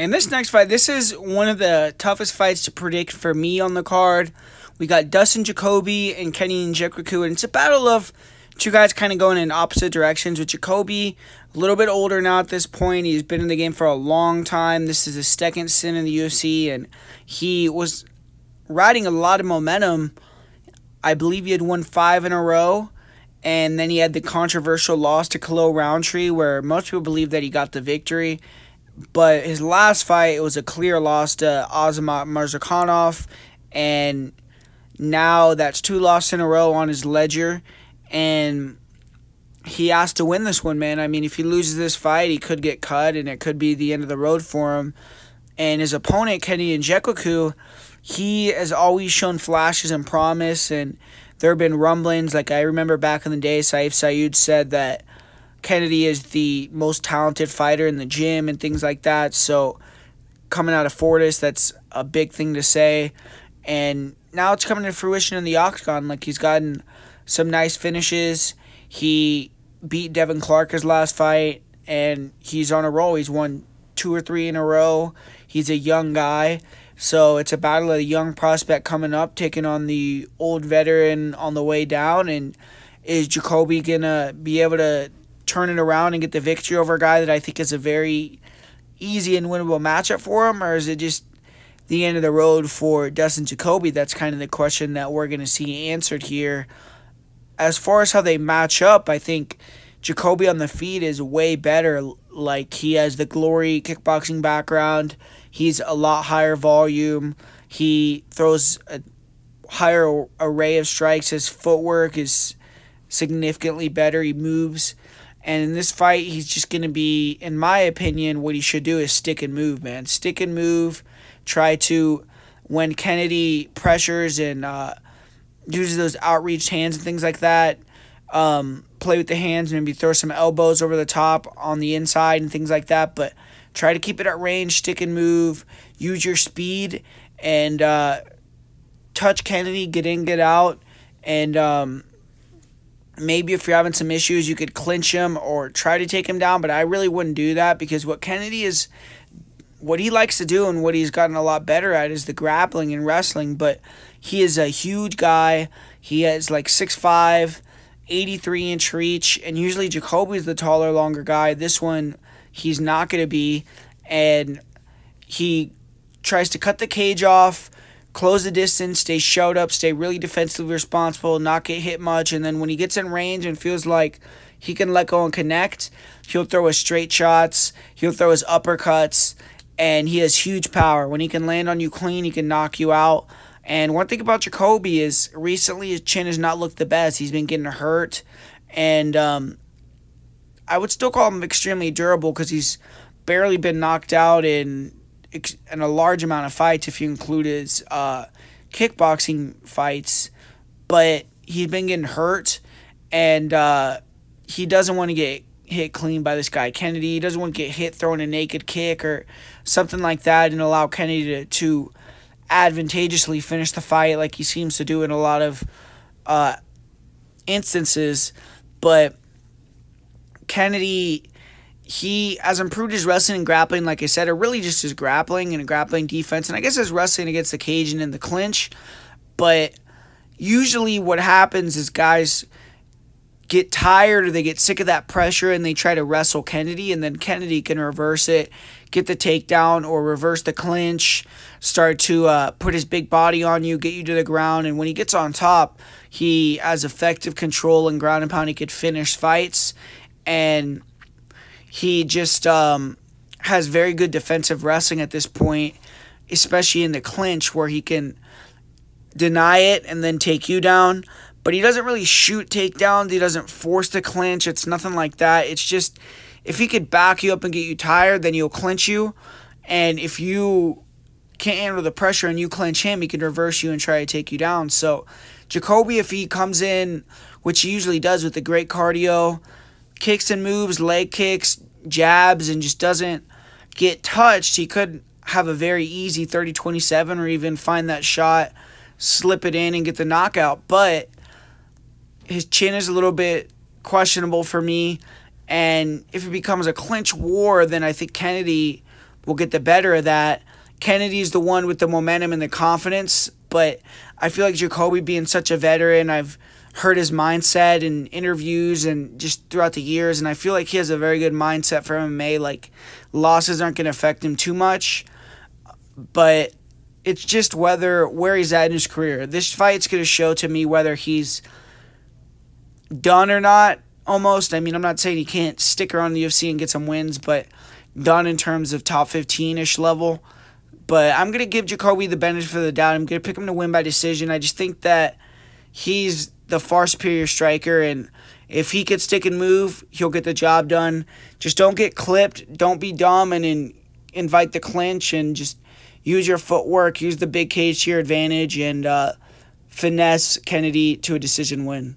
And this next fight, this is one of the toughest fights to predict for me on the card. We got Dustin Jacoby and Nzechukwu, and it's a battle of two guys kind of going in opposite directions. With Jacoby, a little bit older now at this point. He's been in the game for a long time. This is his second stint in the UFC, and he was riding a lot of momentum. I believe he had won 5 in a row, and then he had the controversial loss to Khalil Roundtree, where most people believe that he got the victory. But his last fight, it was a clear loss to Azamat Murzakanov, and now that's 2 losses in a row on his ledger, and he has to win this one, man. I mean, if he loses this fight, he could get cut, and it could be the end of the road for him. And his opponent, Nzechukwu, he has always shown flashes and promise, and there have been rumblings. Like, I remember back in the day, Saif Saud said that Kennedy is the most talented fighter in the gym and things like that. So coming out of Fortis, that's a big thing to say. And now it's coming to fruition in the octagon. Like, he's gotten some nice finishes. He beat Devin Clark his last fight, and he's on a roll. He's won 2 or 3 in a row. He's a young guy. So it's a battle of a young prospect coming up, taking on the old veteran on the way down. And is Jacoby going to be able to turn it around and get the victory over a guy that I think is a very easy and winnable matchup for him? Or is it just the end of the road for Dustin Jacoby? That's kind of the question that we're going to see answered here. As far as how they match up, I think Jacoby on the feet is way better. Like, he has the Glory kickboxing background. He's a lot higher volume. He throws a higher array of strikes. His footwork is significantly better. He moves. And in this fight, he's just going to be, in my opinion, what he should do is stick and move, man. Stick and move. Try to, when Kennedy pressures and uses those outreached hands and things like that, play with the hands, maybe throw some elbows over the top on the inside and things like that. But try to keep it at range, stick and move, use your speed, and touch Kennedy, get in, get out. And maybe if you're having some issues, you could clinch him or try to take him down. But I really wouldn't do that, because what Kennedy is, what he likes to do and what he's gotten a lot better at is the grappling and wrestling. But he is a huge guy. He has like 6'5", 83-inch reach, and usually Jacoby's the taller, longer guy. This one, he's not going to be, and he tries to cut the cage off, close the distance, stay showed up, stay really defensively responsible, not get hit much, and then when he gets in range and feels like he can let go and connect, he'll throw his straight shots, he'll throw his uppercuts, and he has huge power. When he can land on you clean, he can knock you out. And one thing about Jacoby is recently his chin has not looked the best. He's been getting hurt, and I would still call him extremely durable, because he's barely been knocked out in a large amount of fights if you include his kickboxing fights. But he's been getting hurt, and he doesn't want to get hit clean by this guy Kennedy. He doesn't want to get hit throwing a naked kick or something like that and allow Kennedy to advantageously finish the fight like he seems to do in a lot of instances. But Kennedy, he has improved his wrestling and grappling, like I said, or really just his grappling and grappling defense, and I guess his wrestling against the cage and in the clinch. But usually what happens is guys get tired or they get sick of that pressure and they try to wrestle Kennedy, and then Kennedy can reverse it, get the takedown or reverse the clinch, start to put his big body on you, get you to the ground, and when he gets on top, he has effective control and ground and pound. He could finish fights, and he just has very good defensive wrestling at this point, especially in the clinch where he can deny it and then take you down. But he doesn't really shoot takedowns. He doesn't force the clinch. It's nothing like that. It's just, if he could back you up and get you tired, then he'll clinch you. And if you can't handle the pressure and you clinch him, he can reverse you and try to take you down. So Jacoby, if he comes in, which he usually does with the great cardio, kicks and moves, leg kicks, jabs, and just doesn't get touched, he could have a very easy 30-27 or even find that shot, slip it in, and get the knockout. But his chin is a little bit questionable for me, and if it becomes a clinch war, then I think Kennedy will get the better of that. Kennedy's the one with the momentum and the confidence, but I feel like Jacoby being such a veteran, I've heard his mindset in interviews and just throughout the years, and I feel like he has a very good mindset for MMA. Like, losses aren't going to affect him too much, but it's just where he's at in his career. This fight's going to show to me whether he's done or not, almost. I mean, I'm not saying he can't stick around the UFC and get some wins, but done in terms of top 15-ish level. But I'm going to give Jacoby the benefit of the doubt. I'm going to pick him to win by decision. I just think that he's the far superior striker, and if he could stick and move, he'll get the job done. Just don't get clipped. Don't be dumb and invite the clinch, and just use your footwork, use the big cage to your advantage, and finesse Kennedy to a decision win.